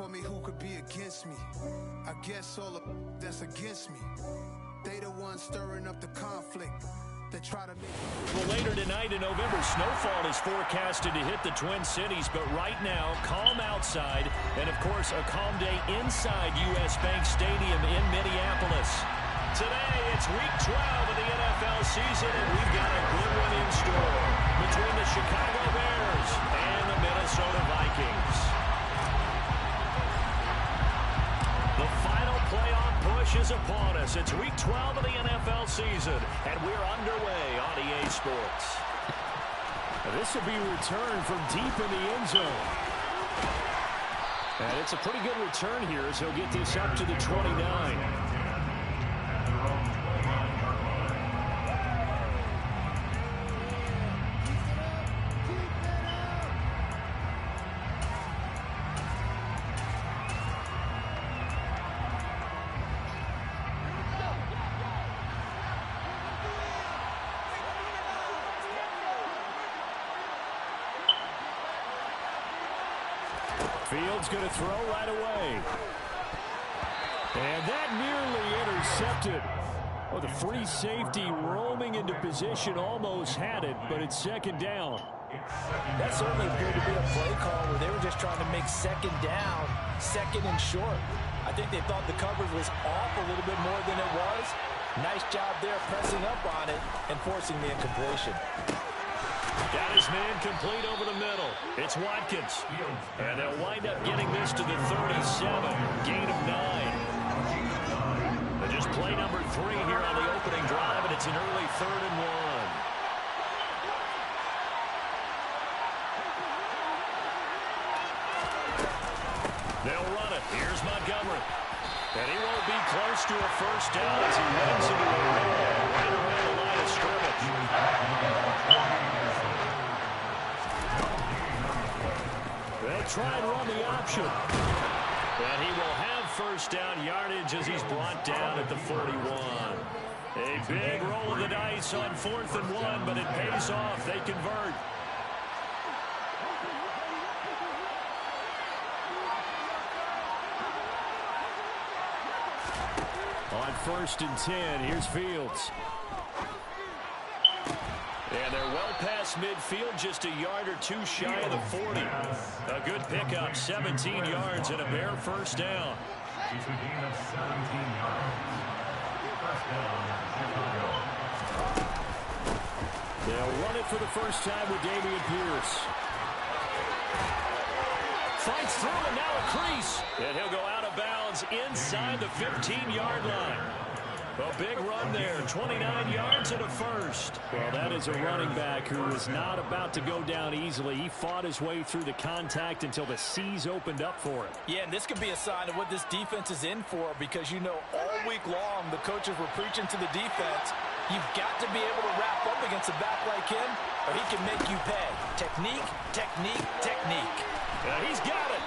for me, who could be against me? I guess all of that's against me. They the ones stirring up the conflict. They try to make... Well, later tonight in November, snowfall is forecasted to hit the Twin Cities, but right now, calm outside, and of course, a calm day inside U.S. Bank Stadium in Minneapolis. Today, it's Week 12 of the NFL season, and we've got a good one in store between the Chicago Bears and the Minnesota Vikings. The final playoff push is upon us. It's Week 12 of the NFL season, and we're underway on EA Sports. This will be returned from deep in the end zone. And it's a pretty good return here as he'll get this up to the 29. Fields going to throw right away. And that nearly intercepted. Oh, the free safety roaming into position almost had it, but it's second down. That certainly appeared to be a play call where they were just trying to make second down, second and short. I think they thought the coverage was off a little bit more than it was. Nice job there pressing up on it and forcing the incompletion. Got his man complete over the middle. It's Watkins. And they'll wind up getting this to the 37. Gain of 9. Just play number 3 here on the opening drive, and it's an early 3rd and 1. They'll run it. Here's Montgomery. And he won't be close to a first down as he runs into a wall right around the line of scrimmage. They'll try and run the option. And he will have first down yardage as he's brought down at the 41. A big roll of the dice on 4th and 1, but it pays off. They convert. On 1st and 10, here's Fields. And they're well past midfield, just a yard or two shy of the 40. A good pickup, 17 yards and a bare first down. They'll run it for the first time with Dameon Pierce. Fights through and now a crease. And he'll go out of bounds inside the 15-yard line. A big run there, 29 yards and a first. Well, that is a running back who is not about to go down easily. He fought his way through the contact until the seas opened up for him. Yeah, and this could be a sign of what this defense is in for, because you know all week long the coaches were preaching to the defense, you've got to be able to wrap up against a back like him or he can make you pay. Technique, technique, technique. He's got it.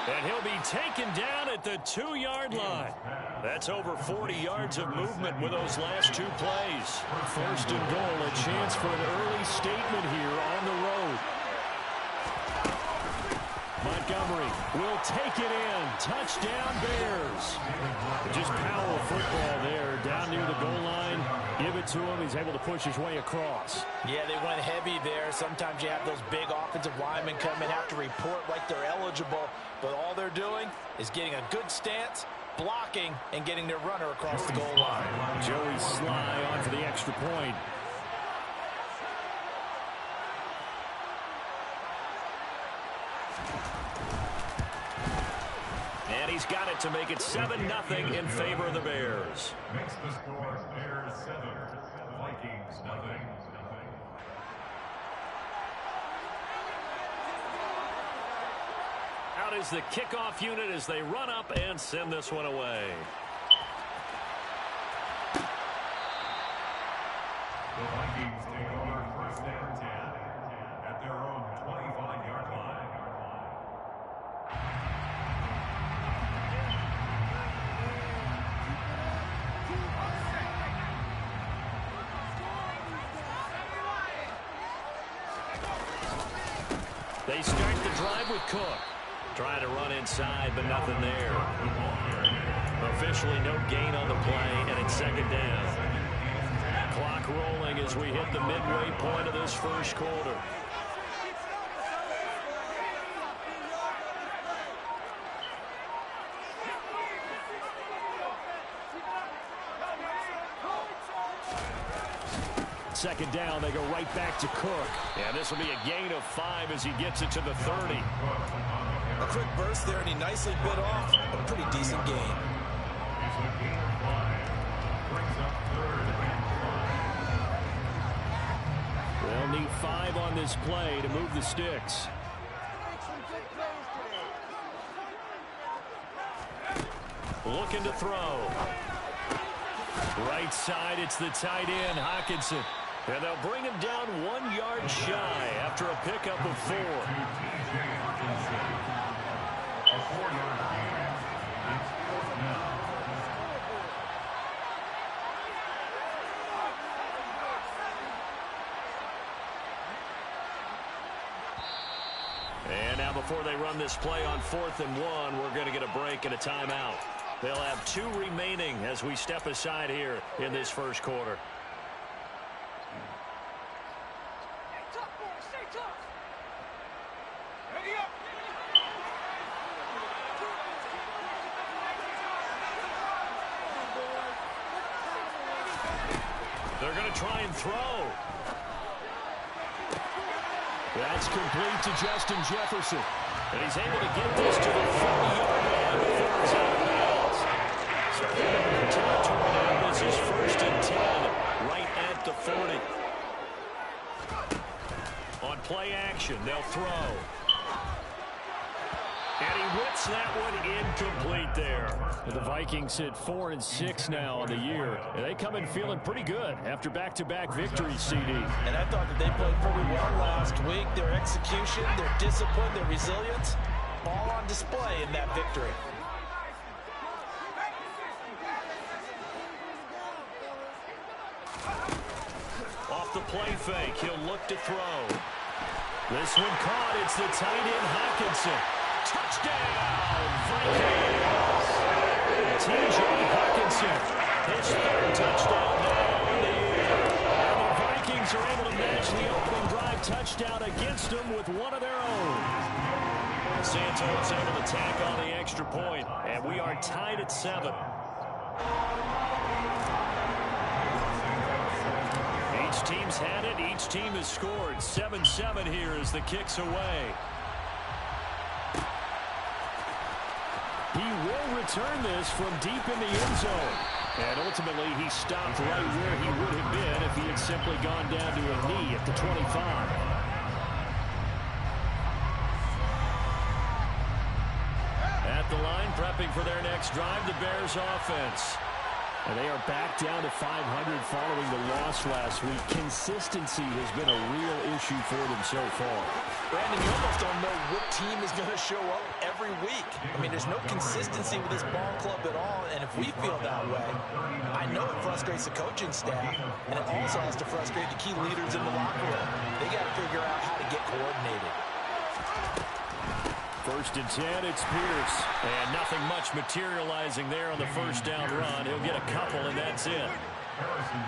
And he'll be taken down at the 2-yard line. That's over 40 yards of movement with those last 2 plays. 1st and goal, a chance for an early statement here on the road. Montgomery will take it in. Touchdown, Bears. Just power football there down near the goal line. Give it to him. He's able to push his way across. Yeah, they went heavy there. Sometimes you have those big offensive linemen come in, have to report like they're eligible, but all they're doing is getting a good stance, blocking, and getting their runner across the goal line. Joey Sly on for the extra point. And he's got it to make it 7-0 in favor of the Bears. Makes the score Bears 7, Vikings 0. Out is the kickoff unit as they run up and send this one away. The Vikings take over 1st and 10 at their own 25-yard line. They start the drive with Cook. Trying to run inside, but nothing there. Officially no gain on the play, and it's second down. Clock rolling as we hit the midway point of this first quarter. Second down, they go right back to Cook. And this will be a gain of 5 as he gets it to the 30. A quick burst there, and he nicely bit off a pretty decent gain. They'll need 5 on this play to move the sticks. Looking to throw. Right side, it's the tight end, Hockenson. And they'll bring him down 1 yard shy after a pickup of 4. A 4-yard gain. It's fourth down. And now before they run this play on 4th and 1, we're going to get a break and a timeout. They'll have 2 remaining as we step aside here in this first quarter. They're going to try and throw. That's complete to Justin Jefferson. And he's able to get this to the 40-yard line before it's out of bounds. So they're in territory now. This is 1st and 10, right at the 40. On play action, they'll throw. And he whips that one incomplete there. The Vikings sit 4-6 now on the year. And they come in feeling pretty good after back-to-back victories, CD. And I thought that they played pretty well last week. Their execution, their discipline, their resilience, all on display in that victory. Off the play fake, he'll look to throw. This one caught. It's the tight end, Hockenson. Touchdown, Vikings! T.J. Hockenson, his 3rd touchdown now in the year. And the Vikings are able to match the opening drive touchdown against them with one of their own. Santos able to tack on the extra point, and we are tied at 7. Each team's had it. Each team has scored. 7-7 here as the kick's away. He will return this from deep in the end zone. And ultimately, he stopped right where he would have been if he had simply gone down to a knee at the 25. At the line, prepping for their next drive, the Bears offense. And they are back down to 500 following the loss last week. Consistency has been a real issue for them so far. Brandon, you almost don't know what team is going to show up every week. I mean, there's no consistency with this ball club at all, and if we feel that way, I know it frustrates the coaching staff, and it also has to frustrate the key leaders in the locker room. They got to figure out how to get coordinated. 1st and 10, it's Pierce. And nothing much materializing there on the first down run. He'll get a couple, and that's it.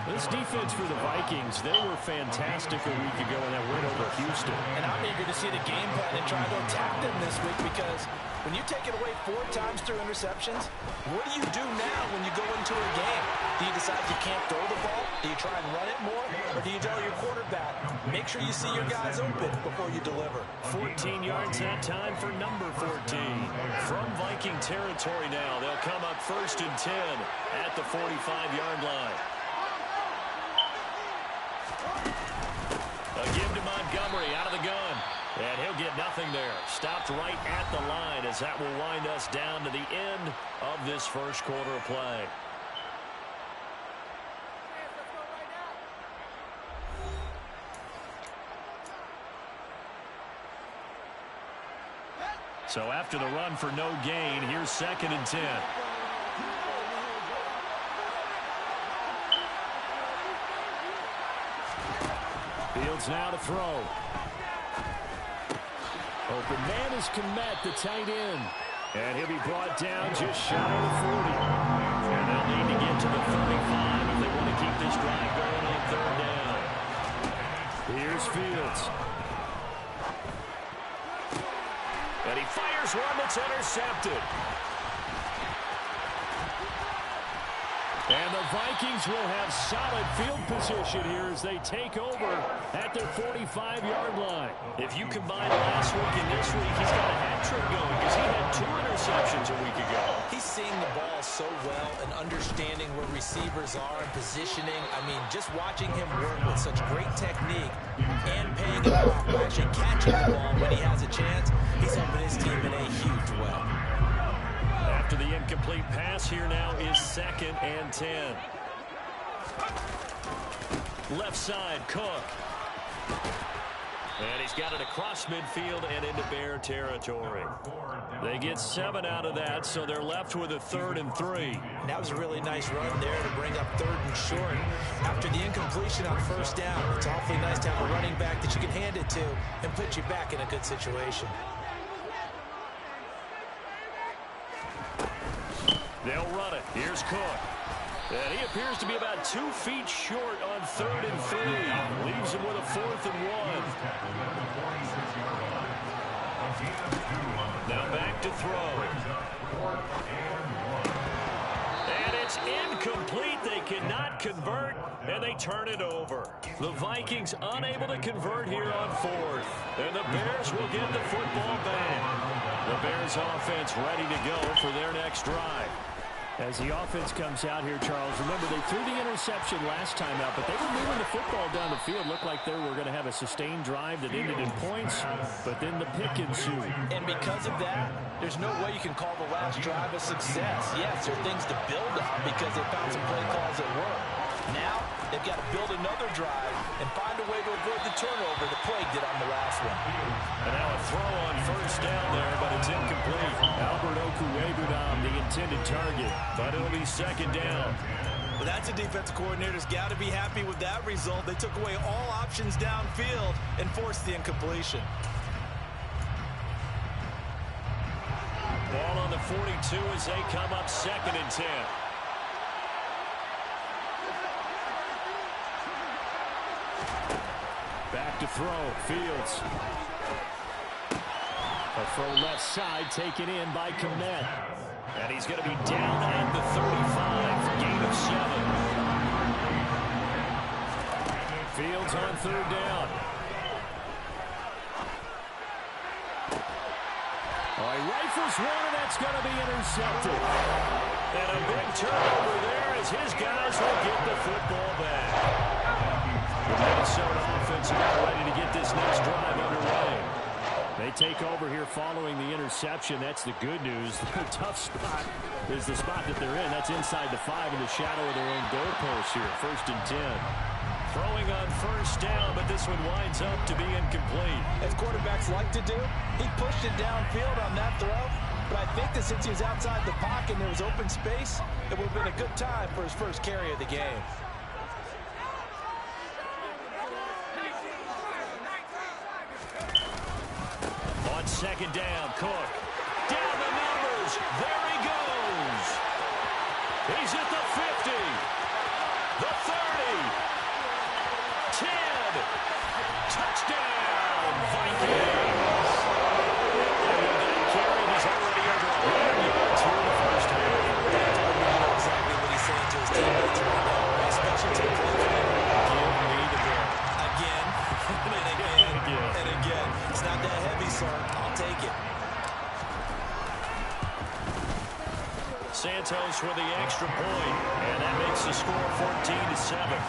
This defense for the Vikings, they were fantastic a week ago in that win over Houston. And I'm eager to see the game plan and try to attack them this week, because when you take it away 4 times through interceptions, what do you do now when you go into a game? Do you decide you can't throw the ball? Do you try and run it more? Or do you tell your quarterback, make sure you see your guys open before you deliver? 14 yards that time for number 14. From Viking territory now, they'll come up 1st and 10 at the 45-yard line. A give to Montgomery out of the gun. And he'll get nothing there. Stopped right at the line as that will wind us down to the end of this first quarter of play. So after the run for no gain, here's 2nd and 10. Fields now to throw. Open man is Kmet, the tight end. And he'll be brought down just shy of the 40. And they'll need to get to the 35 if they want to keep this drive going on third down. Here's Fields. And he fires one that's intercepted. And the Vikings will have solid field position here as they take over at their 45-yard line. If you combine last week and this week, he's got a hat trick going because he had 2 interceptions a week ago. He's seeing the ball so well and understanding where receivers are and positioning. I mean, just watching him work with such great technique and paying it off by actually catching the ball when he has a chance, he's helping his team in a huge way. After the incomplete pass, here now is 2nd and 10. Left side, Cook. And he's got it across midfield and into Bear territory. They get 7 out of that, so they're left with a 3rd and 3. And that was a really nice run there to bring up 3rd and short. After the incompletion on 1st down, it's awfully nice to have a running back that you can hand it to and put you back in a good situation. They'll run it. Here's Cook. And he appears to be about 2 feet short on 3rd and 3. Leaves him with a 4th and 1. Now back to throw. And it's incomplete. They cannot convert, and they turn it over. The Vikings unable to convert here on 4th. And the Bears will get the football back. The Bears offense ready to go for their next drive. As the offense comes out here, Charles, remember they threw the interception last time out, but they were moving the football down the field. Looked like they were going to have a sustained drive that ended in points, but then the pick ensued. And because of that, there's no way you can call the last drive a success. Yes, there are things to build on because they found some play calls that work. Now, they've got to build another drive and find a way to avoid the turnover that plagued it on the last one. And now a throw on 1st down there, but it's incomplete. Albert Okuwebunam, the intended target, but it'll be 2nd down. Well, that's a defensive coordinator's got to be happy with that result. They took away all options downfield and forced the incompletion. Ball on the 42 as they come up 2nd and 10. Back to throw, Fields. A throw left side taken in by Kmet. And he's going to be down at the 35, gain of 7. Fields on 3rd down. Oh, he rifles one, and that's going to be intercepted. And a big turnover there as his guys will get the football back. The Minnesota offense are ready to get this next drive underway. They take over here following the interception. That's the good news. The tough spot is the spot that they're in. That's inside the 5 in the shadow of their own goalpost here. 1st and 10. Throwing on 1st down, but this one winds up to be incomplete. As quarterbacks like to do, he pushed it downfield on that throw. But I think that since he was outside the pocket and there was open space, it would have been a good time for his first carry of the game. On 2nd down, Cook. Down the numbers. There he goes. He's at the 50. The 30. 10. Touchdown, Vikings. And that carry is already over 100 yards here in the 1st half. You know exactly what he's saying to his teammates right now, especially to the play. Give me the ball. Again, and again, and again. It's not that heavy, sir. I'll take it. Santos with the extra point, and that makes the score 14-7.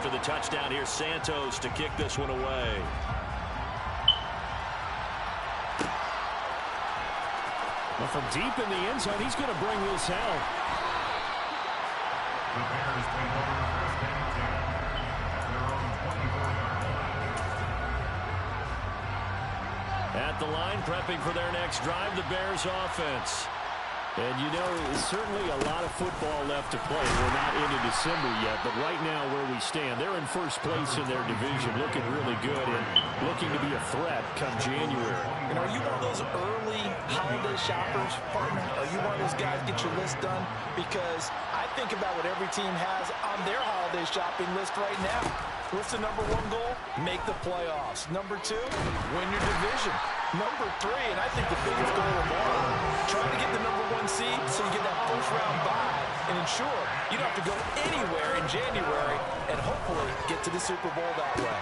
The touchdown here, Santos to kick this one away. Well, from deep in the end zone, he's going to bring this out. The Bears take over 1st and 10 at their own 24-yard At the line, prepping for their next drive, the Bears offense. And, you know, certainly a lot of football left to play. We're not into December yet, but right now where we stand, they're in first place in their division, looking really good and looking to be a threat come January. And are you one of those early holiday shoppers, partner? Are you one of those guys get your list done? Because I think about what every team has on their holiday shopping list right now. What's the number one goal? Make the playoffs. Number two, win your division. Number three, and I think the biggest goal of all, trying to get the number one seed so you get that first round bye and ensure you don't have to go anywhere in January and hopefully get to the Super Bowl that way.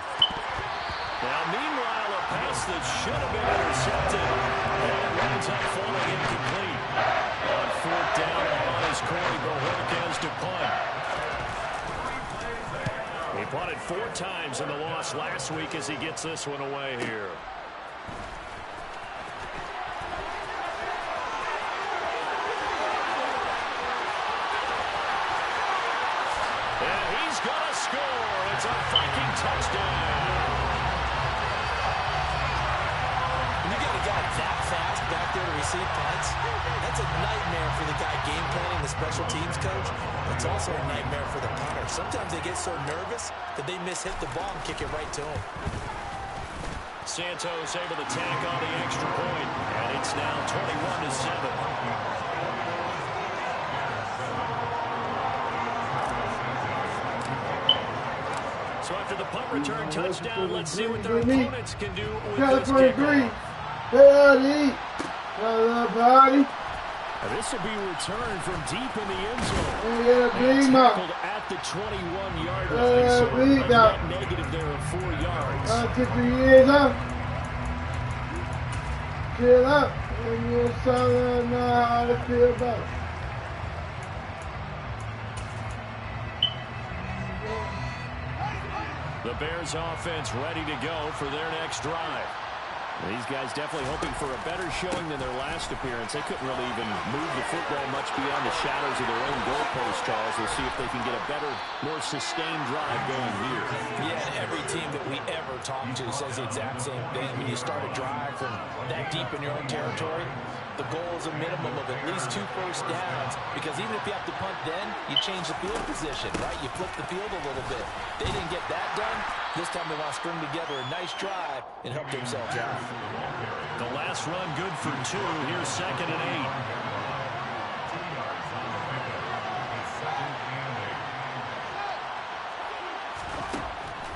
Now, meanwhile, a pass that should have been intercepted and winds up falling incomplete. On fourth down, as Corey Bohork has to punt. He punted 4 times in the loss last week as he gets this one away here. And he's going to score. It's a Viking touchdown. When you got a guy that fast back there to receive punts, that's a nightmare for the guy game planning, the special teams coach. It's also a nightmare for the punter. Sometimes they get so nervous that they hit the ball and kick it right to him. Santos able to tack on the extra point, and it's now 21-7. So after the punt return touchdown, let's see what their opponents can do with this kickoff. This will be returned from deep in the end zone. And tackled at the 21-yard line. So a net negative there of 4 yards. Get your ears up. Chill up. And you'll know how to feel about it. The Bears offense ready to go for their next drive. These guys definitely hoping for a better showing than their last appearance. They couldn't really even move the football much beyond the shadows of their own goalpost, Charles. We'll see if they can get a better, more sustained drive going here. Yeah, and every team that we ever talk to says the exact same thing. When you start a drive from that deep in your own territory, the goal is a minimum of at least 2 first downs, because even if you have to punt then, you change the field position, right? You flip the field a little bit. They didn't get that done. This time they want to string together a nice drive and help themselves out. The last run good for 2. Here's 2nd and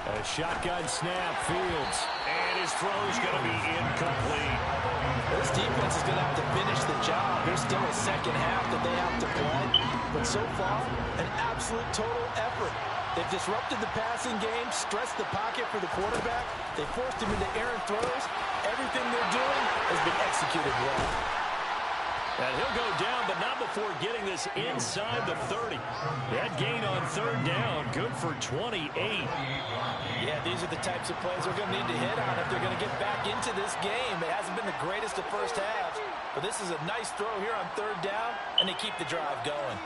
8. A shotgun snap, Fields. And his throw's going to be incomplete. This defense is going to have to finish the job. There's still a second half that they have to play. But so far, an absolute total effort. They've disrupted the passing game, stressed the pocket for the quarterback. They forced him into errant throws. Everything they're doing has been executed well. And he'll go down, but not before getting this inside the 30. That gain on 3rd down, good for 28. Yeah, these are the types of plays they're going to need to hit on if they're going to get back into this game. It hasn't been the greatest of first halves, but this is a nice throw here on 3rd down, and they keep the drive going.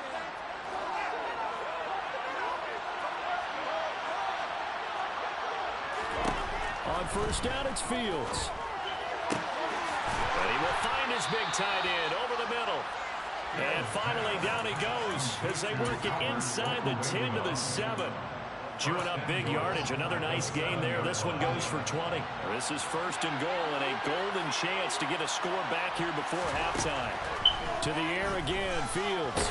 On 1st down, it's Fields. And he will find his big tight end over the middle. And finally, down he goes as they work it inside the 10 to the 7. Chewing up big yardage. Another nice gain there. This one goes for 20. This is 1st and goal and a golden chance to get a score back here before halftime. To the air again, Fields.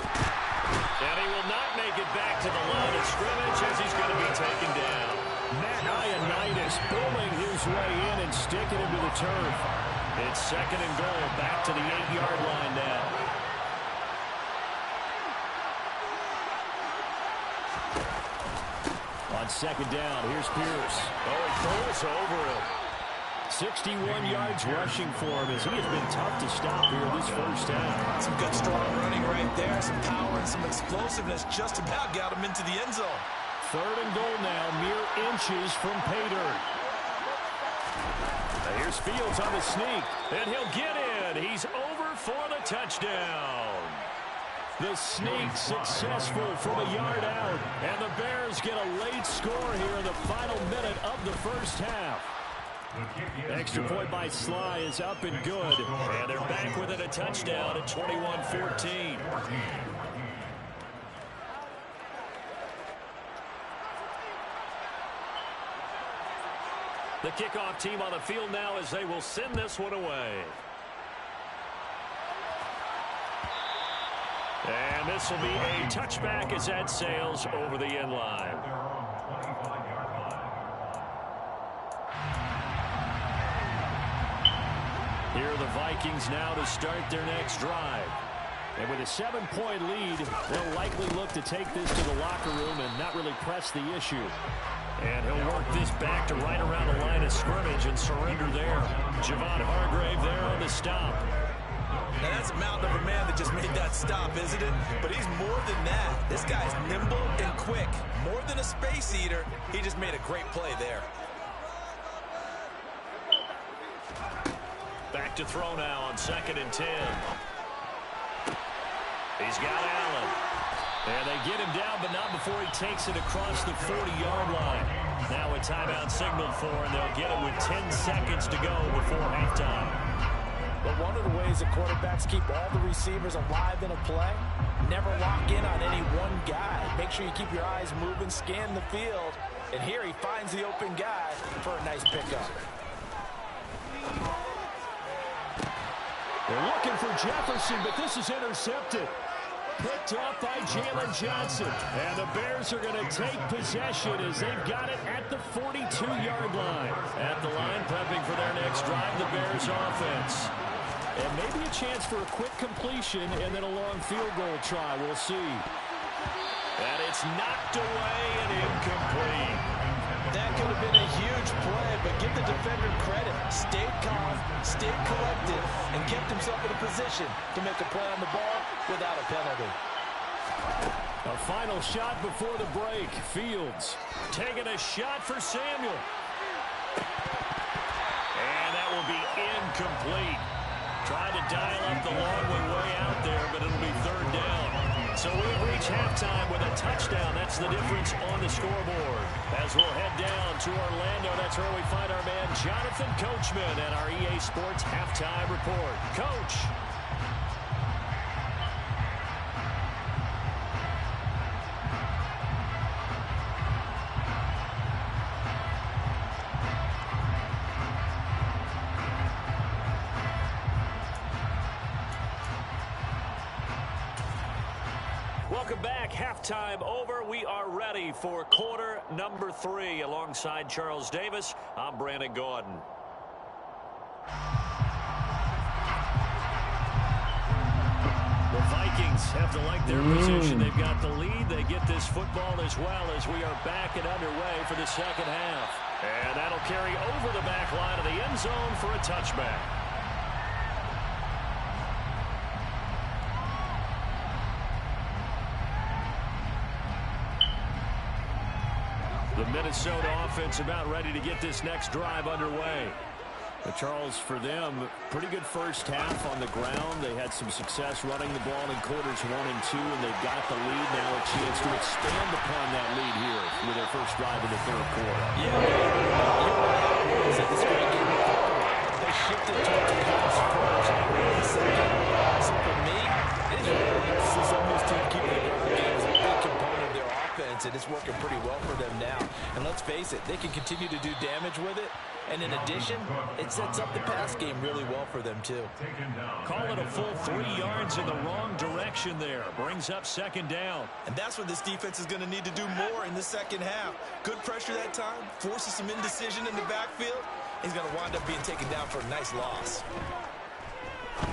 And he will not make it back to the line of scrimmage as he's going to be taken down. Matt Ioannidis pulling his way in and sticking him to the turf. It's 2nd and goal, back to the 8-yard line now. On 2nd down, here's Pierce. Oh, he throws over him. 61 yards rushing for him as he has been tough to stop here this first half. Some good strong running right there, some power and some explosiveness just about got him into the end zone. 3rd and goal now, mere inches from pay dirt. Here's Fields on the sneak, and he'll get in. He's over for the touchdown. The sneak successful from a yard out, and the Bears get a late score here in the final minute of the first half. Extra point by Sly is up and good. And they're back within a touchdown at 21-14. The kickoff team on the field now as they will send this one away. And this will be a touchback as that sails over the end line. Here are the Vikings now to start their next drive. And with a 7-point lead, they'll likely look to take this to the locker room and not really press the issue. And he'll work this back to right around the line of scrimmage and surrender there. Javon Hargrave there on the stop. Now that's a mountain of a man that just made that stop, isn't it? But he's more than that. This guy's nimble and quick. More than a space eater, he just made a great play there. Back to throw now on 2nd and 10. He's got Allen. And they get him down, but not before he takes it across the 40-yard line. Now a timeout signaled for, and they'll get it with 10 seconds to go before halftime. But one of the ways that quarterbacks keep all the receivers alive in a play, never lock in on any one guy. Make sure you keep your eyes moving, scan the field. And here he finds the open guy for a nice pickup. They're looking for Jefferson, but this is intercepted. Picked up by Jalen Johnson. And the Bears are going to take possession as they've got it at the 42-yard line. At the line, prepping for their next drive, the Bears offense. And maybe a chance for a quick completion and then a long field goal try. We'll see. And it's knocked away and incomplete. That could have been a huge play, but give the defender credit. Stayed calm, stayed collected, and kept himself in a position to make a play on the ball without a penalty. A final shot before the break. Fields taking a shot for Samuel. And that will be incomplete. Trying to dial up the long way out there, but it'll be 3rd down. So we've reached halftime with a touchdown. That's the difference on the scoreboard. As we'll head down to Orlando, that's where we find our man Jonathan Coachman and our EA Sports Halftime Report. Coach. Welcome back. Halftime over. We are ready for quarter number 3. Alongside Charles Davis, I'm Brandon Gordon. The Vikings have to like their position. They've got the lead. They get this football as well as we are back and underway for the second half. And that'll carry over the back line of the end zone for a touchback. The Minnesota offense about ready to get this next drive underway. But Charles, for them, pretty good first half on the ground. They had some success running the ball in quarters 1 and 2, and they've got the lead. Now a chance to expand upon that lead here with their first drive in the 3rd quarter. Yeah, this great game. They shifted towards the pass first in the second. So for me, it's really see some of these teams keeping the ground game is a big component of their offense, and it's working pretty well for them now. And let's face it, they can continue to do damage with it. And in addition, it sets up the pass game really well for them, too. Call it a full 3 yards in the wrong direction there. Brings up 2nd down. And that's where this defense is going to need to do more in the second half. Good pressure that time, forces some indecision in the backfield. He's going to wind up being taken down for a nice loss.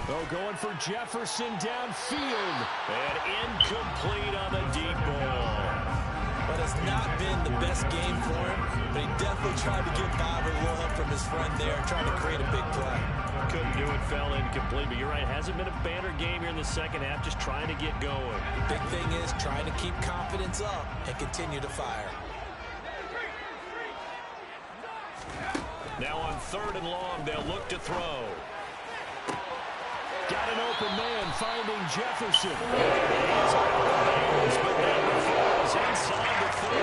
Oh, going for Jefferson downfield. And incomplete on the deep ball. But it's not been the best game for him, but he definitely tried to get by with a little help from his friend there, trying to create a big play. Couldn't do it, fell incomplete, but you're right, hasn't been a banner game here in the second half, just trying to get going. The big thing is trying to keep confidence up and continue to fire. Now on 3rd and long, they'll look to throw. Got an open man finding Jefferson. He's got the Bears, but number 4 is inside the 30.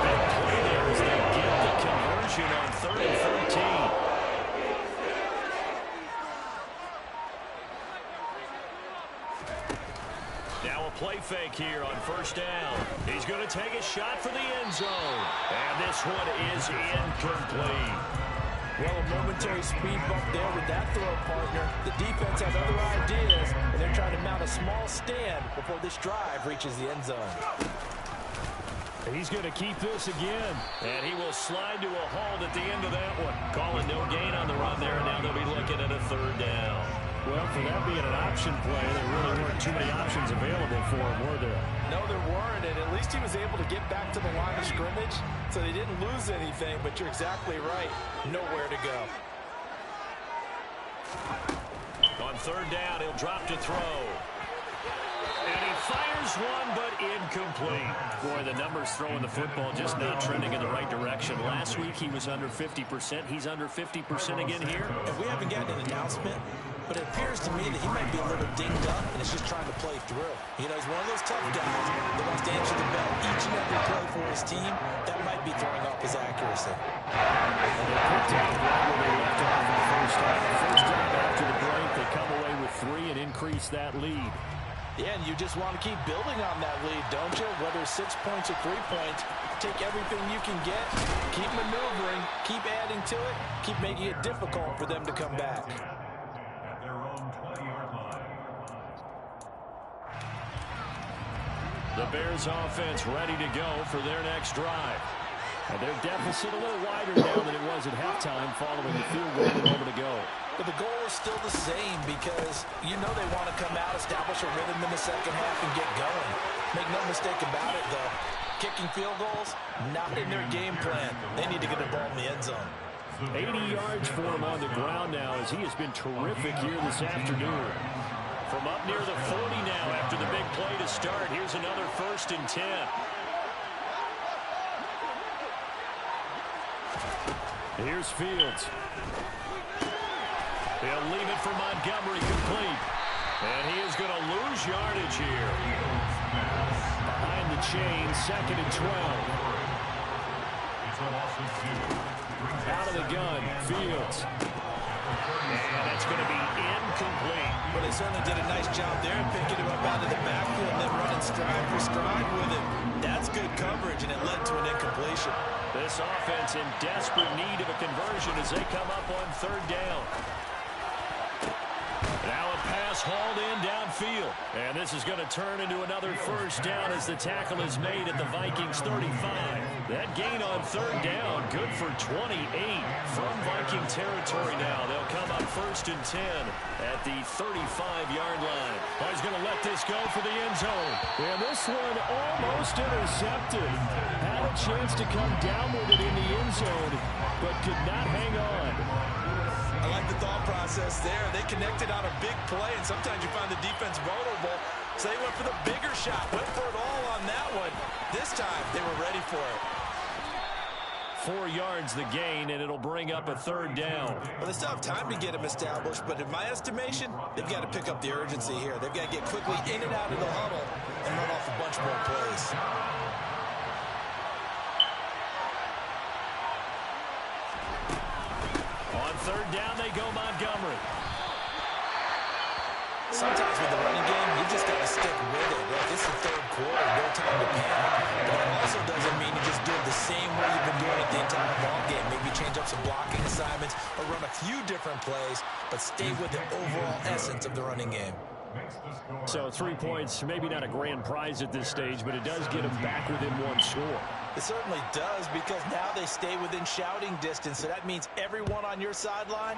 Big play there as they get the conversion on 3rd and 14. here on first down. He's going to take a shot for the end zone. And this one is incomplete. Well, a momentary speed bump there with that throw partner. The defense has other ideas, and they're trying to mount a small stand before this drive reaches the end zone. He's going to keep this again. And he will slide to a halt at the end of that one. Calling no gain on the run there, and now they'll be looking at a third down. Well, for that being an option play, there really weren't too many options available for him, were there? No, there weren't, and at least he was able to get back to the line of scrimmage, so they didn't lose anything, but you're exactly right. Nowhere to go. On third down, he'll drop to throw. And he fires one, but incomplete. Boy, the numbers throwing the football just not trending in the right direction. Last week, he was under 50%. He's under 50% again here. And we haven't gotten an announcement, but it appears to me that he might be a little dinged up and is just trying to play through. You know, he's one of those tough guys that wants to answer the bell each and every play for his team. That might be throwing off his accuracy. And they picked out right where they left off in the first half. First down after the break, they come away with 3 and increase that lead. Yeah, and you just want to keep building on that lead, don't you? Whether it's 6 points or 3 points, take everything you can get, keep maneuvering, keep adding to it, keep making it difficult for them to come back. At their own 20-yard line. The Bears offense ready to go for their next drive. And their deficit a little wider now than it was at halftime following the field goal a moment ago. But the goal is still the same because you know they want to come out, establish a rhythm in the second half, and get going. Make no mistake about it, though. Kicking field goals, not in their game plan. They need to get the ball in the end zone. 80 yards for him on the ground now as he has been terrific here this afternoon. From up near the 40 now after the big play to start. Here's another 1st and 10. Here's Fields. He'll leave it for Montgomery complete. And he is going to lose yardage here. Behind the chain, 2nd and 12. It's a loss of 2. Out of the gun, Fields. And it's going to be incomplete. But they certainly did a nice job there picking him up out of the backfield and then running stride for stride with him. That's good coverage, and it led to an incompletion. This offense in desperate need of a conversion as they come up on 3rd down. Now a pass hauled in downfield. And this is going to turn into another 1st down as the tackle is made at the Vikings 35. That gain on 3rd down, good for 28 from Viking territory now. They'll come up 1st and 10 at the 35-yard line. Oh, he's going to let this go for the end zone. And this one almost intercepted. Had a chance to come down with it in the end zone, but could not hang on. I like the thought process there. They connected on a big play, and sometimes you find the defense vulnerable. So they went for the bigger shot, went for it all on that one. This time, they were ready for it. 4 yards the gain, and it'll bring up a 3rd down. Well, they still have time to get them established, but in my estimation, they've got to pick up the urgency here. They've got to get quickly in and out of the huddle and run off a bunch more plays. On 3rd down, they go Montgomery. Sometimes with the running game, you just got to stick with it. Right? This is the 3rd quarter, no time to panic. But that also doesn't mean you just do it the same way you've been doing it the entire ball game. Maybe change up some blocking assignments or run a few different plays, but stay with the overall essence of the running game. So 3 points, maybe not a grand prize at this stage, but it does get them back within 1 score. It certainly does, because now they stay within shouting distance, so that means everyone on your sideline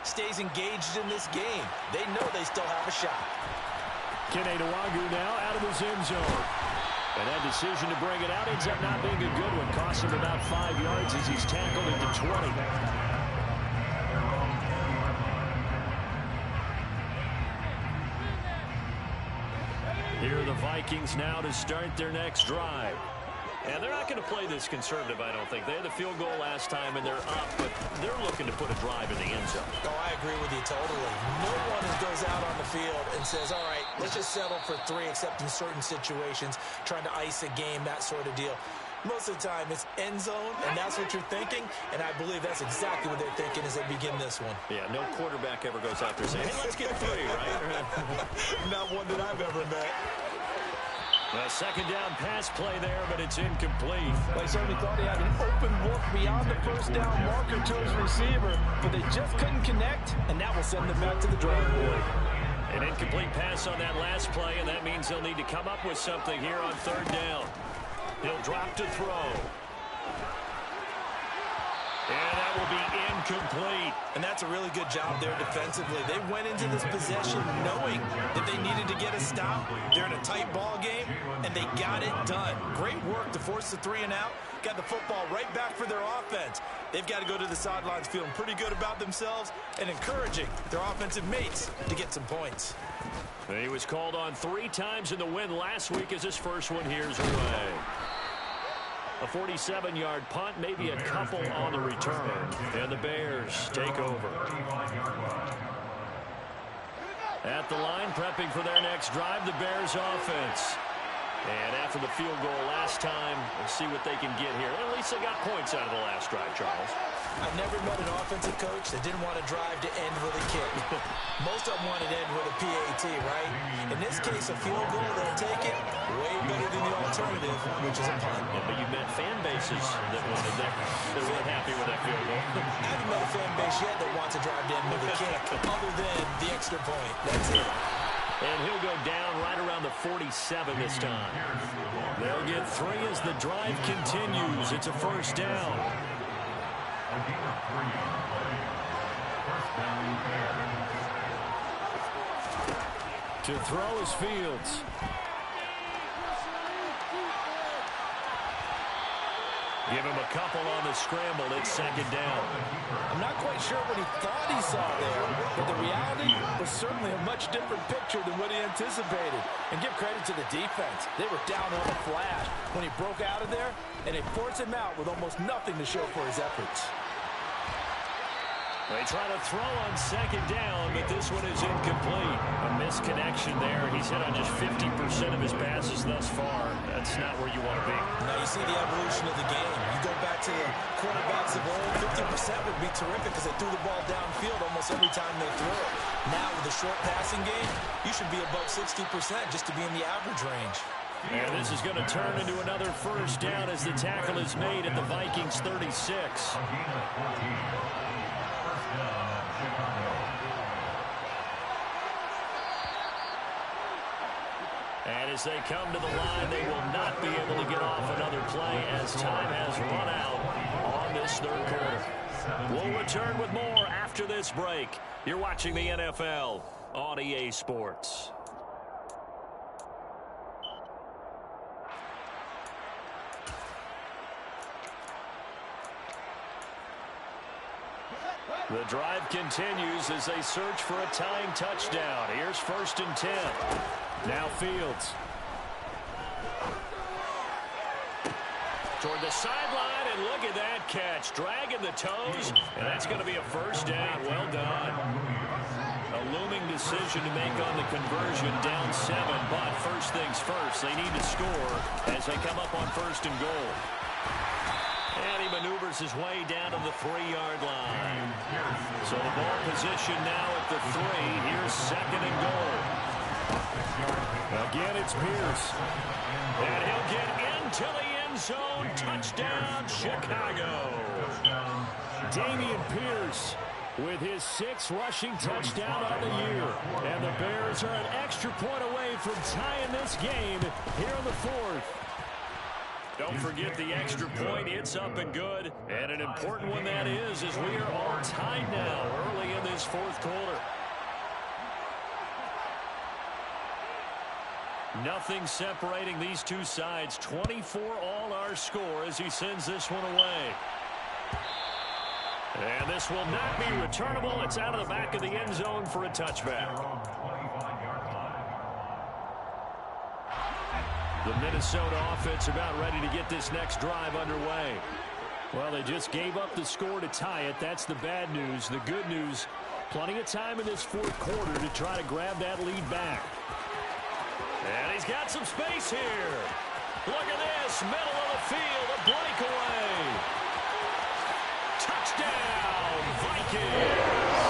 stays engaged in this game. They know they still have a shot. Kene Nwagu now out of his end zone. And that decision to bring it out ends up not being a good one. Cost him about 5 yards as he's tackled at the 20. Here are the Vikings now to start their next drive. And they're not going to play this conservative, I don't think. They had the field goal last time, and they're up, but they're looking to put a drive in the end zone. Oh, I agree with you totally. No one goes out on the field and says, all right, let's just settle for 3, except in certain situations, trying to ice a game, that sort of deal. Most of the time, it's end zone, and that's what you're thinking, and I believe that's exactly what they're thinking as they begin this one. Yeah, no quarterback ever goes out there saying, hey, let's get 3, right? Not one that I've ever met. A second down pass play there, but it's incomplete. They certainly thought he had an open look beyond the first down marker to his receiver, but they just couldn't connect, and that will send them back to the drawing board. An incomplete pass on that last play, and that means they'll need to come up with something here on third down. He'll drop to throw. And that will be incomplete. And that's a really good job there defensively. They went into this possession knowing that they needed to get a stop. They're in a tight ball game, and they got it done. Great work to force the 3 and out. Got the football right back for their offense. They've got to go to the sidelines feeling pretty good about themselves and encouraging their offensive mates to get some points. He was called on 3 times in the win last week as his first one here's away. A 47-yard punt, maybe a couple on the return. And the Bears take over. At the line, prepping for their next drive, the Bears offense. And after the field goal last time, we'll see what they can get here. At least they got points out of the last drive, Charles. I've never met an offensive coach that didn't want to drive to end with a kick. Most of them want to end with a PAT, right? In this case, a field goal, they'll take it way better than the alternative, which is a punt. Yeah, but you've met fan bases that wanted that. They're really happy with that field goal. I haven't met a fan base yet that wants to drive to end with a kick, other than the extra point. That's it. And he'll go down right around the 47 this time. They'll get 3 as the drive continues. It's a first down. To throw is Fields. Give him a couple on the scramble. It's second down. I'm not quite sure what he thought he saw there, but the reality was certainly a much different picture than what he anticipated. And give credit to the defense. They were down on the flash when he broke out of there, and they forced him out with almost nothing to show for his efforts. They try to throw on second down, but this one is incomplete. A misconnection there. He's hit on just 50% of his passes thus far. That's not where you want to be. Now you see the evolution of the game. You go back to the quarterbacks of old, 50% would be terrific because they threw the ball downfield almost every time they threw it. Now with the short passing game, you should be above 60% just to be in the average range. And this is going to turn into another first down as the tackle is made at the Vikings 36. And as they come to the line, they will not be able to get off another play as time has run out on this third quarter. We'll return with more after this break. You're watching the NFL on EA Sports. The drive continues as they search for a tying touchdown. Here's 1st and 10. Now Fields. Toward the sideline, and look at that catch. Dragging the toes, and that's going to be a first down. Well done. A looming decision to make on the conversion, down 7. But first things first, they need to score as they come up on 1st and goal. And he maneuvers his way down to the 3-yard line. So the ball position now at the 3. Here's 2nd and goal. Again, it's Pierce. And he'll get into the end zone. Touchdown, Chicago. Damian Pierce with his 6th rushing touchdown on the year. And the Bears are an extra point away from tying this game here in the 4th. Don't forget the extra point. It's up and good. And an important one that is as we are all tied now early in this 4th quarter. Nothing separating these two sides. 24 all our score as he sends this one away. And this will not be returnable. It's out of the back of the end zone for a touchback. The Minnesota offense about ready to get this next drive underway. Well, they just gave up the score to tie it. That's the bad news. The good news, plenty of time in this 4th quarter to try to grab that lead back. And he's got some space here. Look at this, middle of the field, a breakaway. Touchdown, Vikings.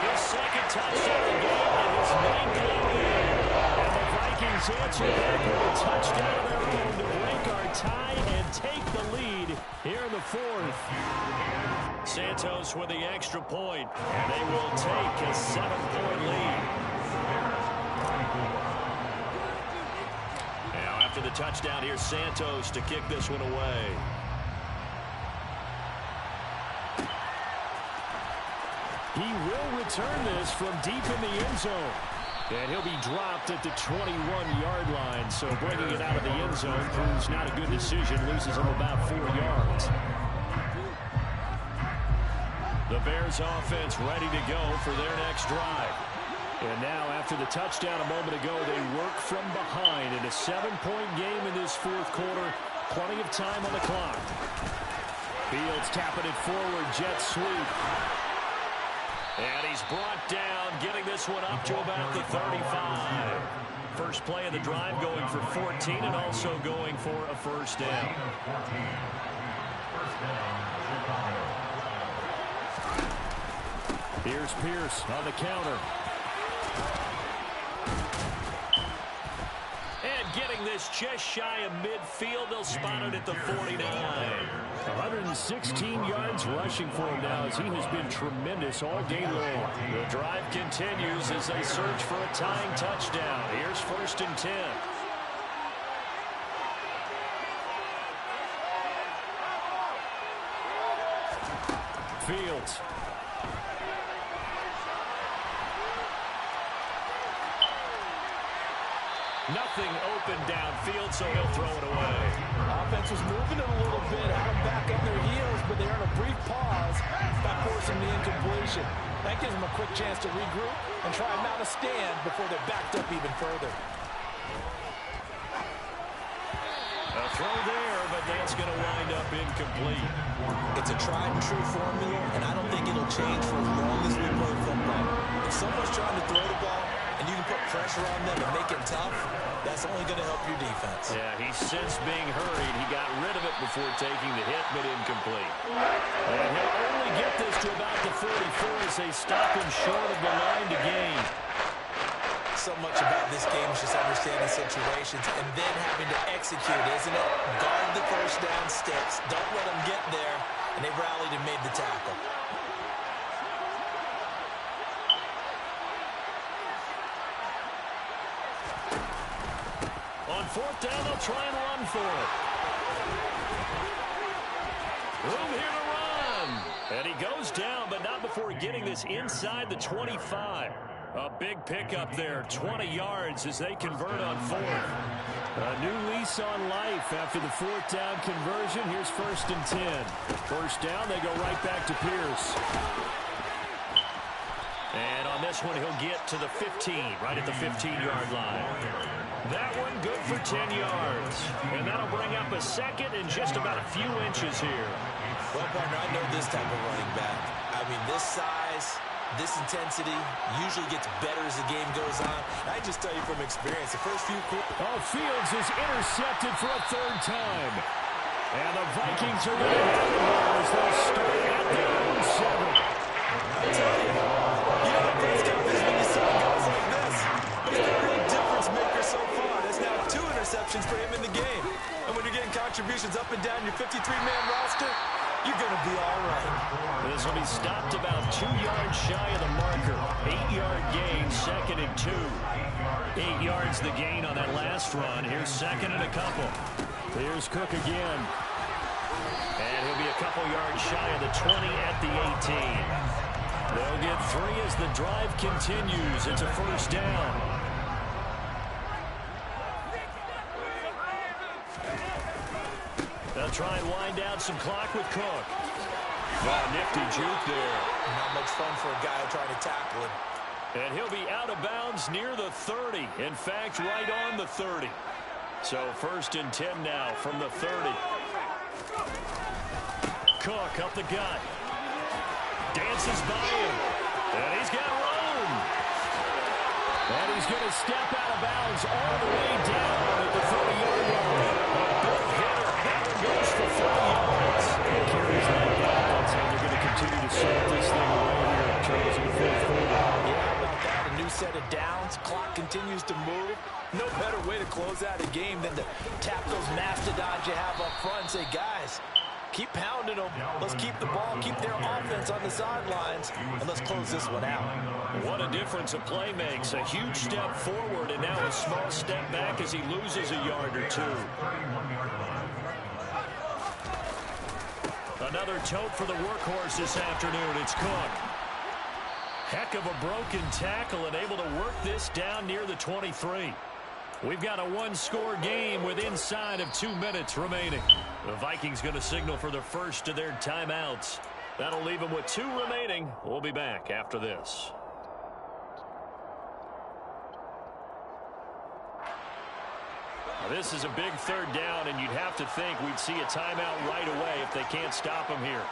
His 2nd touchdown of the game and his 9th of the year. And the Vikings Bears answer back with a touchdown of their own to break our tie and take the lead here in the fourth. Santos with the extra point, and they will take a 7-point lead. Now after the touchdown, here's Santos to kick this one away. He will return this from deep in the end zone. And he'll be dropped at the 21-yard line. So bringing it out of the end zone proves not a good decision. Loses him about 4 yards. The Bears offense ready to go for their next drive. And now after the touchdown a moment ago, they work from behind in a 7-point game in this fourth quarter. Plenty of time on the clock. Fields tapping it forward, jet sweep. And he's brought down, getting this one up to about the 35. First play of the drive going for 14 and also going for a first down. Here's Pierce on the counter. And getting this just shy of midfield, they'll spot it at the 49. 116 yards rushing for him now as he has been tremendous all day long. The drive continues as they search for a tying touchdown. Here's 1st and 10. Fields. Nothing open downfield, so he'll throw it away. Offense was moving it a little bit, had them back on their heels, but they're in a brief pause by forcing the incompletion. That gives them a quick chance to regroup and try and mount a stand before they're backed up even further. A throw there, but that's going to wind up incomplete. It's a tried and true formula, and I don't think it'll change for as long as we play football. If someone's trying to throw the ball and you can put pressure on them and make it tough, that's only going to help your defense. Yeah, he's since being hurried. He got rid of it before taking the hit, but incomplete. And he'll only get this to about the 44 as they stop him short of the line to gain. So much about this game is just understanding situations and then having to execute, isn't it? Guard the first down sticks. Don't let them get there. And they rallied and made the tackle. On 4th down, they'll try and run for it. Room here to run. And he goes down, but not before getting this inside the 25. A big pickup there, 20 yards as they convert on 4th. A new lease on life after the 4th down conversion. Here's 1st and 10. First down, they go right back to Pierce. And on this one, he'll get to the 15, right at the 15-yard line. That one good for 10 yards. And that'll bring up a second and just about a few inches here. Well, partner, I know this type of running back. I mean, this size, this intensity usually gets better as the game goes on. I just tell you from experience, the first few quarters. Oh, Fields is intercepted for a 3rd time. And the Vikings are going to have the ball as they start at their own 7. I tell you, the press conference when you see guys like this. He's been a real difference maker so far. There's now 2 interceptions for him in the game. And when you're getting contributions up and down your 53-man roster, you're going to be all right. This will be stopped about 2 yards shy of the marker. 8-yard gain, 2nd and 2. 8 yards the gain on that last run. Here's 2nd and a couple. Here's Cook again. And he'll be a couple yards shy of the 20 at the 18. They'll get 3 as the drive continues. It's a first down. They'll try and wind down some clock with Cook. Oh, nifty juke there. Not much fun for a guy trying to tackle him. And he'll be out of bounds near the 30. In fact, right on the 30. So 1st and 10 now from the 30. Cook up the gut. Dances by him. And he's got room. And he's going to step out of bounds all the way down at the 30-yard line. A big hitter. That one goes for 4 yards. And carries like that. That's how they're going to continue to salt this thing away here in terms of the 4th quarter. Yeah, how about that? A new set of downs. Clock continues to move. No better way to close out a game than to tap those mastodons you have up front and say, guys, keep pounding them. Let's keep the ball, keep their offense on the sidelines, and let's close this one out. What a difference a play makes. A huge step forward and now a small step back as he loses a yard or two. Another tote for the workhorse this afternoon. It's Cook. Heck of a broken tackle and able to work this down near the 23. We've got a one-score game with inside of 2 minutes remaining. The Vikings going to signal for the first of their timeouts. That'll leave them with 2 remaining. We'll be back after this. Now, this is a big third down, and you'd have to think we'd see a timeout right away if they can't stop them here.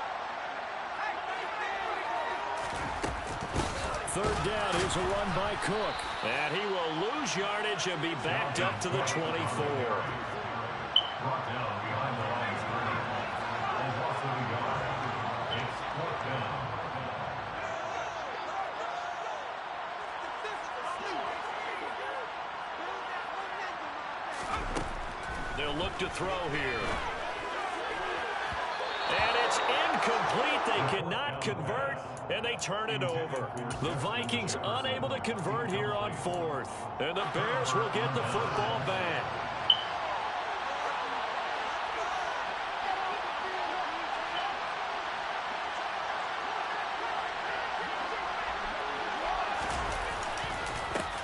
Third down, here's a run by Cook. And he will lose yardage and be backed up to the 24. Brought down behind the line of scrimmage. And loss of a yard. It's 4th down. They'll look to throw here. And it's incomplete. They cannot convert, and they turn it over. The Vikings unable to convert here on 4th. And the Bears will get the football back.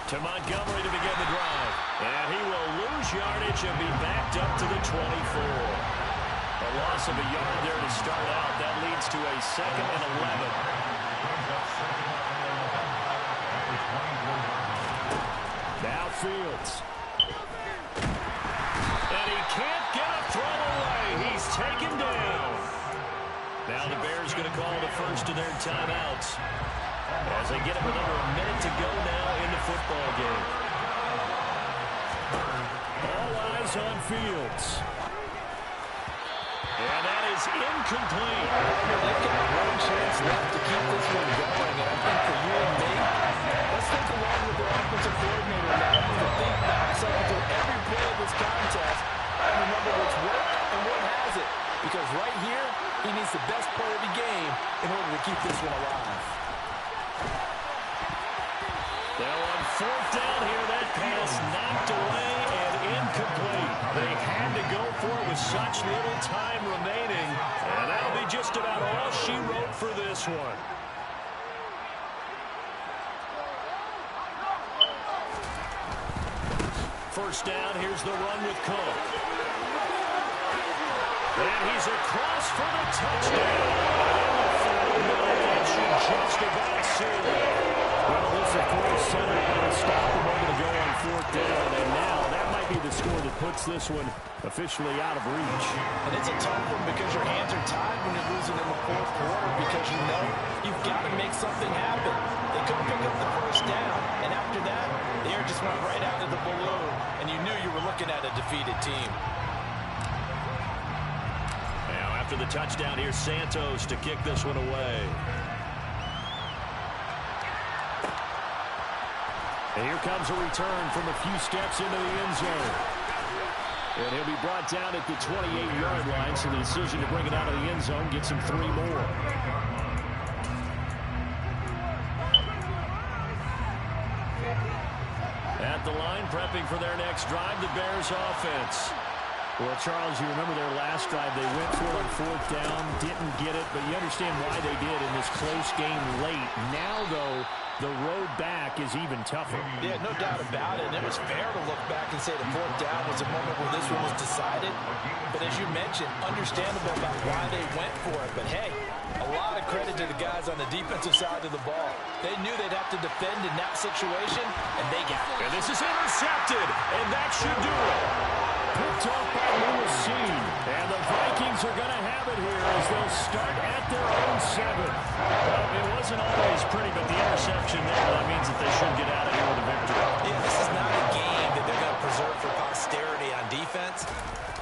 To Montgomery to begin the drive. And he will lose yardage and be backed up to the 24. A loss of a yard there to start out. That leads to a 2nd and 11. Now Fields. And he can't get a throw away. He's taken down. Now the Bears going to call the first of their timeouts as they get it with under a minute to go now in the football game. All eyes on Fields. And that is incomplete. They've got one chance left to keep this one going, and I think for you and me, let's think along with the offensive coordinator now to think back to every play of this contest and remember what's worked and what hasn't. Because right here, he needs the best play of the game in order to keep this one alive. Now on 4th down here, that pass knocked away and incomplete. They had to go for it with such little time remaining, and that'll be just about all she wrote for this one. First down, here's the run with Cook. And he's across for the touchdown. That should just about seal it. Well, this, of course, centered on a stop a moment ago on 4th down, and now that might be the score that puts this one officially out of reach. And it's a tough one because your hands are tied when you're losing in the 4th quarter because you know you've got to make something happen. They couldn't pick up the first down, and after that, the air just went right out of the balloon, and you knew you were looking at a defeated team. Now, after the touchdown, here's Santos to kick this one away. And here comes a return from a few steps into the end zone. And he'll be brought down at the 28-yard line, so the decision to bring it out of the end zone gets him 3 more. At the line, prepping for their next drive, the Bears offense. Well, Charles, you remember their last drive. They went for it on 4th down, didn't get it, but you understand why they did in this close game late. Now, though, the road back is even tougher. Yeah, no doubt about it. And it was fair to look back and say the 4th down was a moment where this one was decided. But as you mentioned, understandable about why they went for it. But, hey, a lot of credit to the guys on the defensive side of the ball. They knew they'd have to defend in that situation, and they got it. And this is intercepted, and that should do it. Picked off by Lewis Seen. And the Vikings are going to have it here as they'll start at their own 7. Well, it wasn't always pretty, but the interception there, that means that they should get out of here with a victory. Yeah, this is not a game that they're going to preserve for posterity on defense,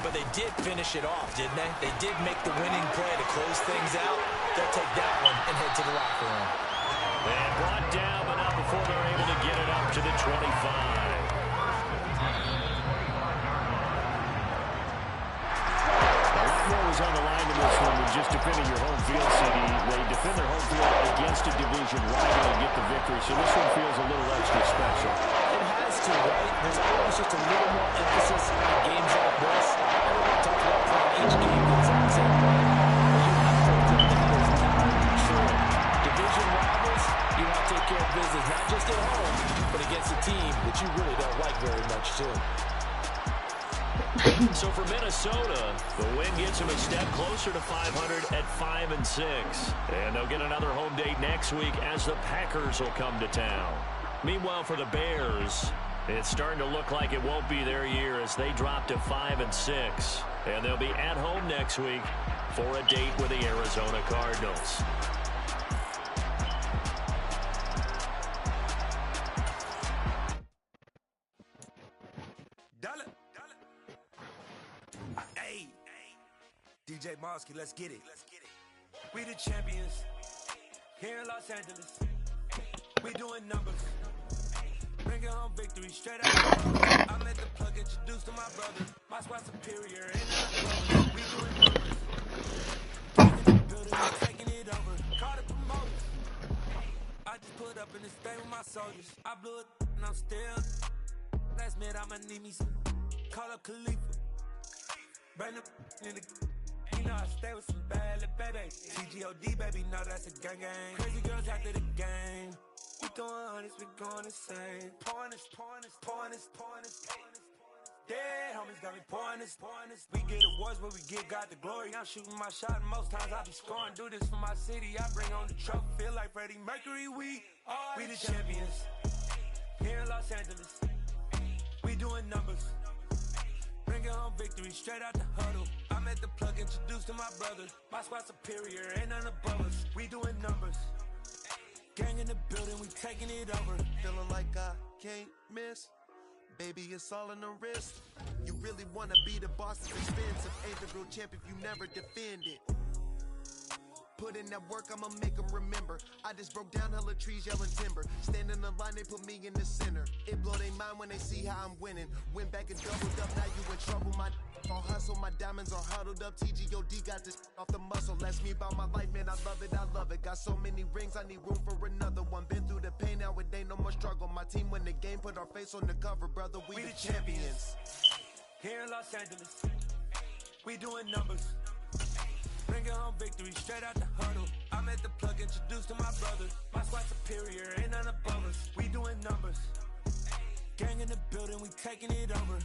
but they did finish it off, didn't they? They did make the winning play to close things out. They'll take that one and head to the locker room. And brought down, but not before they're able to get it up to the 25. is on the line in this one with just defending your home field, City. They defend their home field against a division rival and get the victory, so this one feels a little extra special. It has to, right? There's always just a little more emphasis on games like this. Everyone talks about playing each game the exact same way. But you have to admit that is not true. Division rivals, you want to take care of business, not just at home, but against a team that you really don't like very much, too. So for Minnesota, the win gets them a step closer to 500 at 5-6. And they'll get another home date next week as the Packers will come to town. Meanwhile, for the Bears, it's starting to look like it won't be their year as they drop to 5-6. And they'll be at home next week for a date with the Arizona Cardinals. DJ Mosky, let's get it. We the champions here in Los Angeles. We doing numbers. Bringing home victory straight out. I met the plug introduced to my brother. My squad superior and we doing numbers. Taking the building, we taking it over. Call the promoters. I just put up in this thing with my soldiers. I blew it and I'm still. Last minute I'ma need me some. Call up Khalifa. Bring them in the. You know I stay with some bad little baby. TGOD, baby, know that's a gang gang. Crazy girls after the game. We throwing hundreds, we going insane. Pouring this. Dead homies got me pouring this. We get awards, but we give God the glory. I'm shooting my shot, and most times I be scoring. Do this for my city, I bring on the trophy. Feel like Freddie Mercury, we the champions. Here in Los Angeles, we doing numbers. Bringing home victory straight out the huddle. I met the plug introduced to my brother. My squad superior, ain't none above us. We doing numbers. Gang in the building, we taking it over. Feeling like I can't miss. Baby, it's all in the wrist. You really wanna be the boss, it's expensive. Ain't the real champ if you never defend it. Put in that work, I'ma make them remember. I just broke down hella trees, yelling timber. Stand in the line, they put me in the center. It blow their mind when they see how I'm winning. Went back and doubled up, now you in trouble. My all hustle, my diamonds are huddled up. TGOD got this off the muscle. Ask me about my life, man, I love it. Got so many rings, I need room for another one. Been through the pain, now it ain't no more struggle. My team win the game, put our face on the cover, brother. We the champions. Here in Los Angeles, we doing numbers. Bringing home victory straight out the huddle. I met the plug introduced to my brother. My squad superior, ain't none above us. We doing numbers. Gang in the building, we taking it over.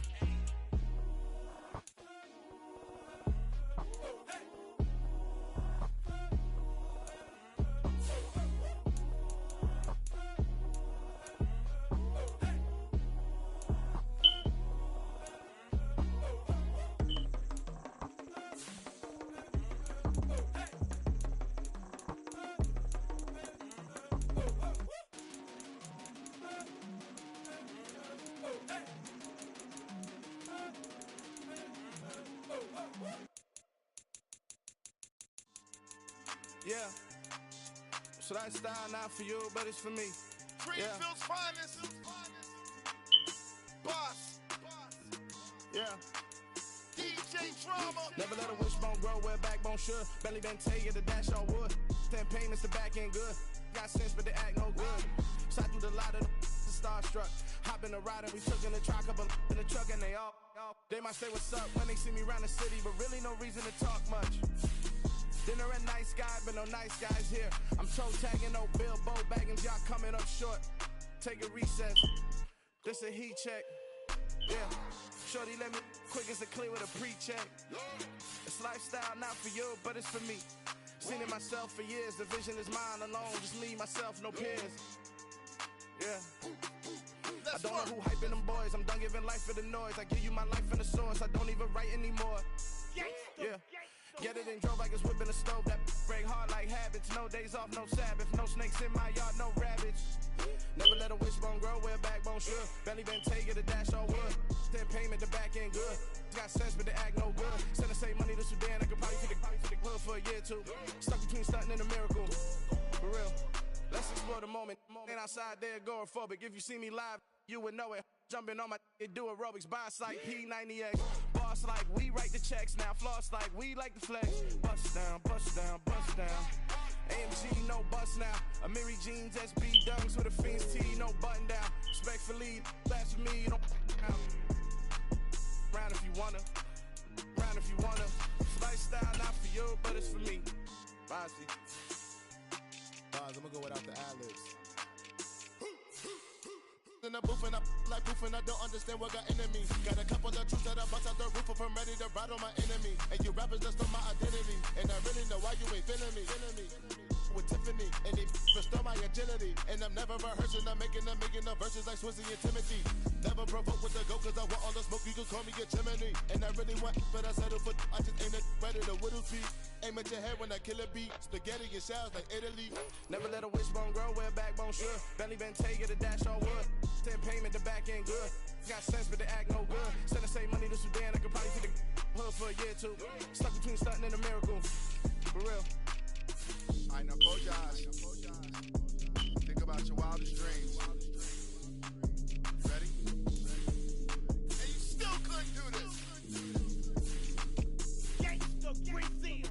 Yeah. So that style not for you, but it's for me. Greenfield's finest. Boss. Yeah. DJ Drama. Never let a wishbone grow where backbone should. Belly been taking the dash on wood. 10 payments, the back end good. Got sense, but they act no good. Shot through the lot of the starstruck. Hop in the ride and we took in the truck, couple in the truck and they all. They might say what's up when they see me around the city, but really no reason to talk much. Dinner a nice guy, but no nice guys here. I'm toe tagging, no Bilbo baggins, y'all coming up short. Take a recess. This a heat check. Yeah. Shorty let me quick as a clear with a pre-check. It's lifestyle not for you, but it's for me. Seen it myself for years. The vision is mine alone. Just me, myself, no peers. Yeah. I don't know who hyping them boys. I'm done giving life for the noise. I give you my life in the source. I don't even write anymore. Yeah. Get it and drove like it's whipping a stove. That break hard like habits. No days off, no Sabbath. No snakes in my yard, no rabbits. Never let a wishbone grow where backbone should. Belly been taking the dash on wood. 10 payment, the back end good. Got sense, but they act no good. Send the same money to Sudan. I could probably take the hood for a year or two. Stuck between stunting and a miracle. For real. Let's explore the moment. Ain't outside there agoraphobic. If you see me live, you would know it. Jumping on my do aerobics by site P90X. Bar Boss like we write the checks now. Floss like we like the flex. Bust down, bust down, bust down. AMG, no bust now. Amiri jeans, SB dunks with a Fiends tee, no button down. Respectfully, that's for me, don't out. Round if you wanna, round if you wanna. It's lifestyle, not for you, but it's for me. Bossy. I'm gonna go without the ad-libs. In the booth and I like proof and I don't understand what got enemy. Got a couple of truths that I bust out the roof of, I'm ready to ride on my enemy. And you rappers just stole my identity, and I really know why you ain't feeling me. With Tiffany, and they restore my agility. And I'm never rehearsing, I'm making the verses like Swizzy and Timothy. Never provoke with the go, cause I want all the smoke, you can call me a chimney. And I really want, but I settle for, I just aim it ready to whittle feet. Aim at your head when I kill a beat. Spaghetti and shells like Italy. Never let a wishbone grow where a backbone should. Belly Bentayga, the dash all wood. 10 payment, the back end good. Got sense, but the act no good. Send the same money to Sudan, I could probably see the hood for a year or two. Stuck between stunting and a miracle. For real. I know, Josh. Think about your wildest dreams. Ready? And you still couldn't do this. Gangsta Brazil.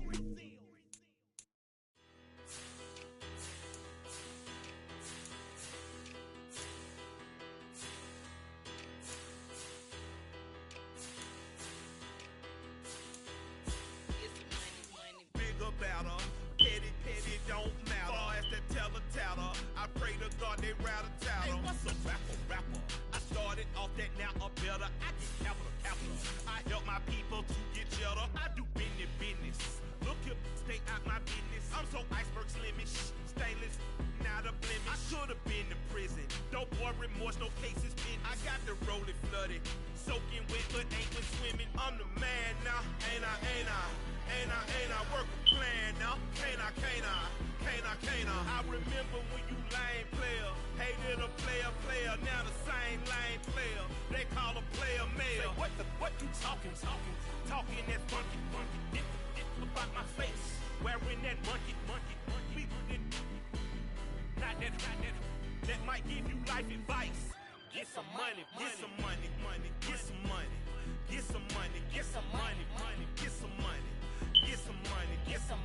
Bigger, better. Petty don't matter. Far as the teller, I pray to God they rattle tattle. Hey, what's a rapper? I started off that, now I'm better. I get capital. I help my people to get cheddar. I do business. Look here, stay out my business. I'm so iceberg slimish, stainless, not a blemish. I should have been in prison. No boy remorse, no cases pending. I got the rolling flooded, soaking wet, but ain't with swimming. I'm the man now, ain't I? Work a plan now, can't I? I remember when you lame player, hated a player, now the same lame player. They call a player mayor. Say, what you talking that funky, about my face, wearing that monkey. Not that might give you life advice. Get some money. Get some